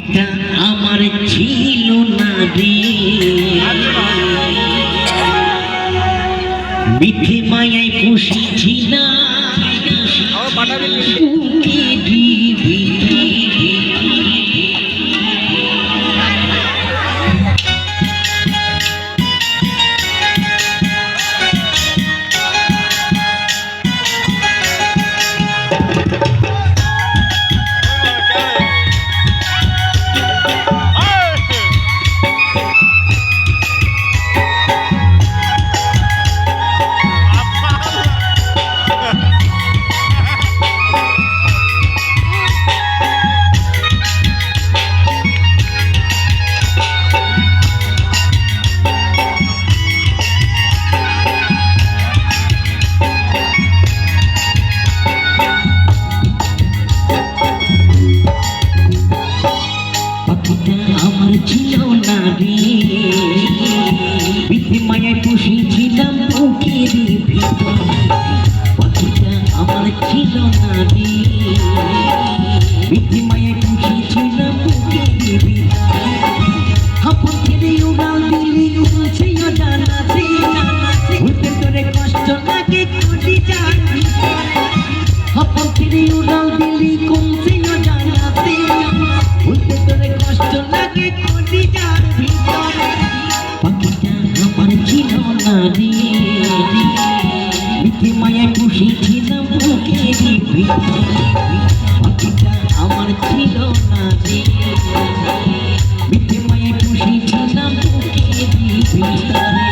পাখিটা আমার ছিল না রে, মিঠে মায়ায় পুষেছিলাম আমার ছিল না রে, মিঠে মায়ায় পুষেছিলাম বুকের ভিতর। পাখিটা আমার ছিল না রে, মিঠে মায়ায় পুষেছিলাম বুকের ভিতর। আপন ছেড়ে উড়াল দিলি উড়ছে জানাতে, উড়তে তোরে কষ্ট লাগে কোটি যার ভিতরে। আপন ছেড়ে উড়াল দিলি কমছে জানাতে, উড়তে তোরে কষ্ট লাগে কোটি যার ভিতরে। পাখিটা আমার ছিল না রে, মিঠে মায়ায় পুষেছিলাম বুকের ভিতরে। পাখিটা আমার ছিল না রে, মিঠে মায়ায় পুষেছিলাম বুকের ভিতরে।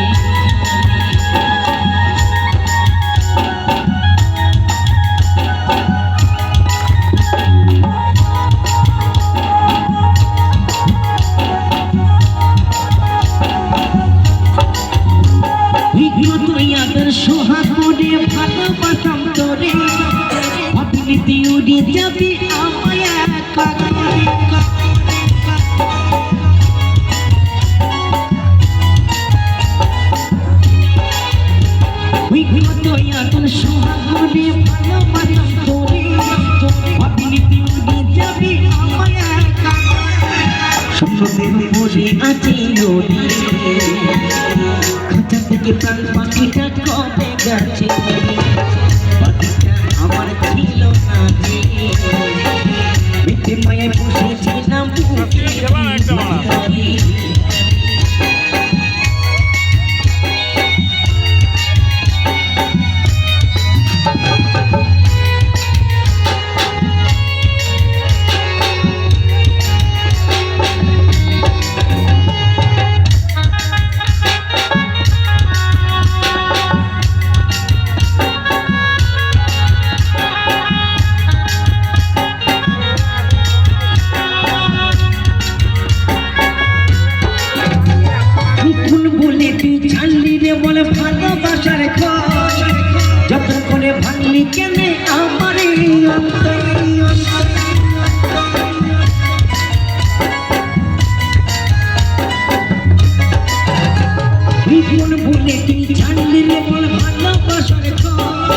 সোহাগ মনে ভালোবাসাম তোরে, ভাবলি তুই উড়ে যাবি আমায় একা করে। সোহাগ মনে ভালোবাসাম তোরে, ভাবলি তুই উড়ে যাবি আমায় একা করে। স্বপ্নের বসে আছে নদী, খাঁচা থেকে প্রাণ পাখিটা কবে গেছে। পাখিটা আমার ছিল না রে, মিঠে মায়ায় পুষেছিলাম বুকের ভিতরে। ছাড়লি রে বলে ভালোবাসার ঘর, যতন করে ভাঙলি কেনে আমার বলে তুই ছাড়লি রে বলে ভালোবাসার ঘর,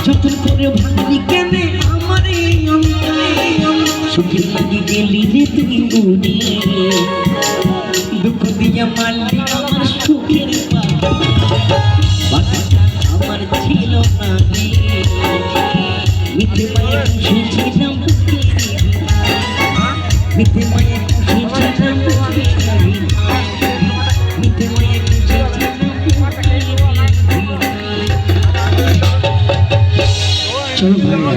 যতন করে ভাঙলি কেনে আমার সুখের লাগে গেলি রে তুই উড়ে, দুঃখ দিয়া মারলি আমার সুখের পাখিটা আমার ছিল না রে, মিঠে মায়া পুষেছিলাম বুকের ভিতরে। মিঠে মায়া পুষেছিলাম বুকের ভিতরে, মিঠে মায়া পুষেছিলাম বুকের ভিতরে। চল ভাই।